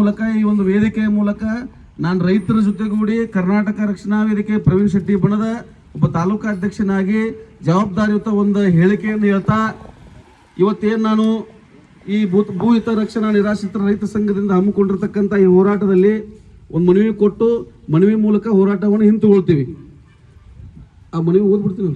ಮೂಲಕ ಈ ಒಂದು ವೇದಿಕೆಯ ಮೂಲಕ ನಾನು ರೈತರ ಜೊತೆಗೂಡಿ ಕರ್ನಾಟಕ ರಕ್ಷಣಾ ವೇದಿಕೆ ಪ್ರವೀಣ್ ಶೆಟ್ಟಿ ಬಣದ ಒಬ್ಬ ತಾಲೂಕಾ ಅಧ್ಯಕ್ಷನಾಗಿ ಜವಾಬ್ದಾರಿಯುತ ಒಂದು ಹೇಳಿಕೆಯನ್ನು ಹೇಳ್ತಾ ಇವತ್ತೇನು ನಾನು ಈ ಭೂ ಹಿತ ರಕ್ಷಣಾ ನಿರಾಶ್ರಿತರ ರೈತ ಸಂಘದಿಂದ ಹಮ್ಮಿಕೊಂಡಿರ್ತಕ್ಕಂಥ ಈ ಹೋರಾಟದಲ್ಲಿ ಒಂದು ಮನವಿ ಕೊಟ್ಟು ಮನವಿ ಮೂಲಕ ಹೋರಾಟವನ್ನು ಹಿಂತುಕೊಳ್ತೀವಿ. ಆ ಮನವಿ ಓದ್ಬಿಡ್ತೀವಿ.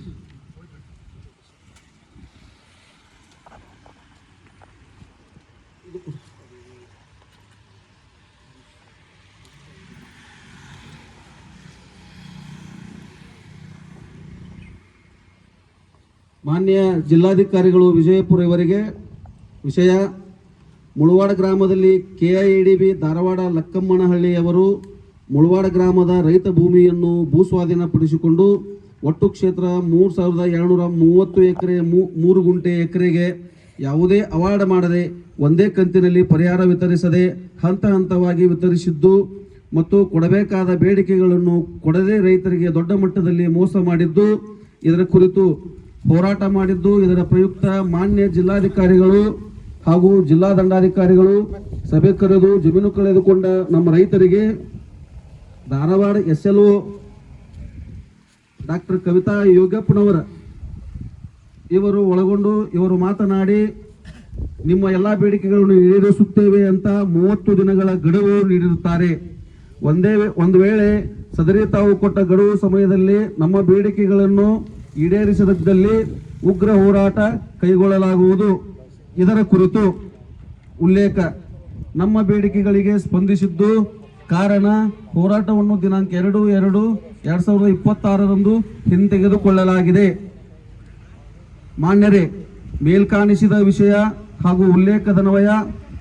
ಮಾನ್ಯ ಜಿಲ್ಲಾಧಿಕಾರಿಗಳು ವಿಜಯಪುರ ಇವರಿಗೆ ವಿಷಯ: ಮುಳವಾಡ ಗ್ರಾಮದಲ್ಲಿ KIADB ಧಾರವಾಡ ಲಕ್ಕಮ್ಮನಹಳ್ಳಿಯವರು ಮುಳವಾಡ ಗ್ರಾಮದ ರೈತ ಭೂಮಿಯನ್ನು ಭೂಸ್ವಾಧೀನಪಡಿಸಿಕೊಂಡು ಒಟ್ಟು ಕ್ಷೇತ್ರ 3230 ಎಕರೆ 3 ಗುಂಟೆ ಎಕರೆಗೆ ಯಾವುದೇ ಅವಾರ್ಡ್ ಮಾಡದೆ ಒಂದೇ ಕಂತಿನಲ್ಲಿ ಪರಿಹಾರ ವಿತರಿಸದೆ ಹಂತ ಹಂತವಾಗಿ ವಿತರಿಸಿದ್ದು ಮತ್ತು ಕೊಡಬೇಕಾದ ಬೇಡಿಕೆಗಳನ್ನು ಕೊಡದೆ ರೈತರಿಗೆ ದೊಡ್ಡ ಮಟ್ಟದಲ್ಲಿ ಮೋಸ ಮಾಡಿದ್ದು, ಇದರ ಕುರಿತು ಹೋರಾಟ ಮಾಡಿದ್ದು, ಇದರ ಪ್ರಯುಕ್ತ ಮಾನ್ಯ ಜಿಲ್ಲಾಧಿಕಾರಿಗಳು ಹಾಗೂ ಜಿಲ್ಲಾ ದಂಡಾಧಿಕಾರಿಗಳು ಸಭೆ ಕರೆದು ಜಮೀನು ಕಳೆದುಕೊಂಡ ನಮ್ಮ ರೈತರಿಗೆ ಧಾರವಾಡ SLO ಡಾಕ್ಟರ್ ಕವಿತಾ ಯೋಗಪ್ಪನವರ ಇವರು ಒಳಗೊಂಡು ಇವರು ಮಾತನಾಡಿ ನಿಮ್ಮ ಎಲ್ಲ ಬೇಡಿಕೆಗಳನ್ನು ಈಡೇರಿಸುತ್ತೇವೆ ಅಂತ 30 ದಿನಗಳ ಗಡುವು ನೀಡಿರುತ್ತಾರೆ. ಒಂದು ವೇಳೆ ಸದರಿ ತಾವು ಕೊಟ್ಟ ಗಡುವು ಸಮಯದಲ್ಲಿ ನಮ್ಮ ಬೇಡಿಕೆಗಳನ್ನು ಈಡೇರಿಸದಿದ್ದಲ್ಲಿ ಉಗ್ರ ಹೋರಾಟ ಕೈಗೊಳ್ಳಲಾಗುವುದು. ಇದರ ಕುರಿತು ಉಲ್ಲೇಖ: ನಮ್ಮ ಬೇಡಿಕೆಗಳಿಗೆ ಸ್ಪಂದಿಸಿದ್ದು ಕಾರಣ ಹೋರಾಟವನ್ನು ದಿನಾಂಕ 2/2/2026 ಹಿಂತೆಗೆದುಕೊಳ್ಳಲಾಗಿದೆ. ಮಾನ್ಯರೇ, ಮೇಲ್ಕಾಣಿಸಿದ ವಿಷಯ ಹಾಗೂ ಉಲ್ಲೇಖದನ್ವಯ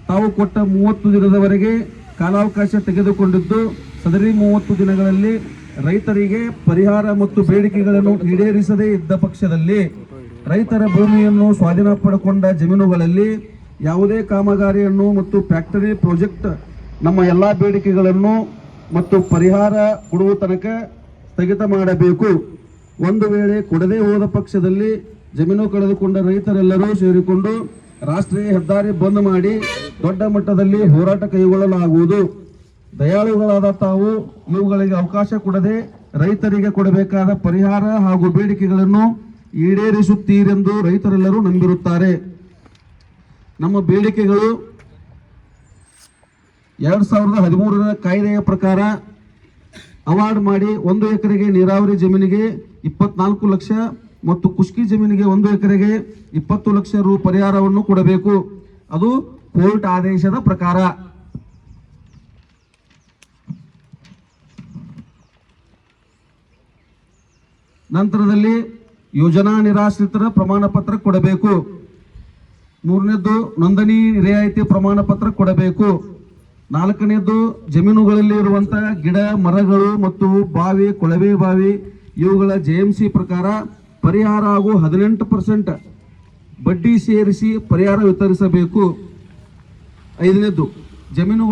ತಾವು ಕೊಟ್ಟ 30 ದಿನದವರೆಗೆ ಕಾಲಾವಕಾಶ ತೆಗೆದುಕೊಂಡಿದ್ದು, ಸದರಿ 30 ದಿನಗಳಲ್ಲಿ ರೈತರಿಗೆ ಪರಿಹಾರ ಮತ್ತು ಬೇಡಿಕೆಗಳನ್ನು ಈಡೇರಿಸದೇ ಇದ್ದ ಪಕ್ಷದಲ್ಲಿ ರೈತರ ಭೂಮಿಯನ್ನು ಸ್ವಾಧೀನ ಪಡೆದುಕೊಂಡ ಜಮೀನುಗಳಲ್ಲಿ ಯಾವುದೇ ಕಾಮಗಾರಿಯನ್ನು ಮತ್ತು ಫ್ಯಾಕ್ಟರಿ ಪ್ರಾಜೆಕ್ಟ್ ನಮ್ಮ ಎಲ್ಲ ಬೇಡಿಕೆಗಳನ್ನು ಮತ್ತು ಪರಿಹಾರ ಕೊಡುವ ತನಕ ಸ್ಥಗಿತ ಮಾಡಬೇಕು. ಒಂದು ವೇಳೆ ಕೊಡದೇ ಹೋದ ಪಕ್ಷದಲ್ಲಿ ಜಮೀನು ಕಳೆದುಕೊಂಡ ರೈತರೆಲ್ಲರೂ ಸೇರಿಕೊಂಡು ರಾಷ್ಟ್ರೀಯ ಹೆದ್ದಾರಿ ಬಂದ್ ಮಾಡಿ ದೊಡ್ಡ ಮಟ್ಟದಲ್ಲಿ ಹೋರಾಟ ಕೈಗೊಳ್ಳಲಾಗುವುದು. ದಯಾಳುಗಳಾದ ತಾವು ಇವುಗಳಿಗೆ ಅವಕಾಶ ಕೊಡದೆ ರೈತರಿಗೆ ಕೊಡಬೇಕಾದ ಪರಿಹಾರ ಹಾಗೂ ಬೇಡಿಕೆಗಳನ್ನು ಈಡೇರಿಸುತ್ತೀರೆಂದು ರೈತರೆಲ್ಲರೂ ನಂಬಿರುತ್ತಾರೆ. ನಮ್ಮ ಬೇಡಿಕೆಗಳು 2013ರ ಕಾಯ್ದೆಯ ಪ್ರಕಾರ ಅವಾರ್ಡ್ ಮಾಡಿ 1 ಎಕರೆಗೆ ನೀರಾವರಿ ಜಮೀನಿಗೆ 24 ಲಕ್ಷ ಮತ್ತು ಕುಷ್ಕಿ ಜಮೀನಿಗೆ 1 ಎಕರೆಗೆ 20 ಲಕ್ಷ ರು ಪರಿಹಾರವನ್ನು ಕೊಡಬೇಕು. ಅದು ಕೋರ್ಟ್ ಆದೇಶದ ಪ್ರಕಾರ. ನಂತರದಲ್ಲಿ ಯೋಜನಾ ನಿರಾಶ್ರಿತರ ಪ್ರಮಾಣ ಪತ್ರ ಕೊಡಬೇಕು. 3ನೇದ್ದು ನೋಂದಣಿ ರಿಯಾಯಿತಿ ಪ್ರಮಾಣ ಪತ್ರ ಕೊಡಬೇಕು. 4ನೇದ್ದು ಜಮೀನುಗಳಲ್ಲಿ ಇರುವಂತಹ ಗಿಡ ಮರಗಳು ಮತ್ತು ಬಾವಿ ಕೊಳವೆ ಬಾವಿ ಇವುಗಳ JMC ಪ್ರಕಾರ ಪರಿಹಾರ ಹಾಗೂ 18% ಬಡ್ಡಿ ಸೇರಿಸಿ ಪರಿಹಾರ ವಿತರಿಸಬೇಕು. 5ನೇದ್ದು ಜಮೀನು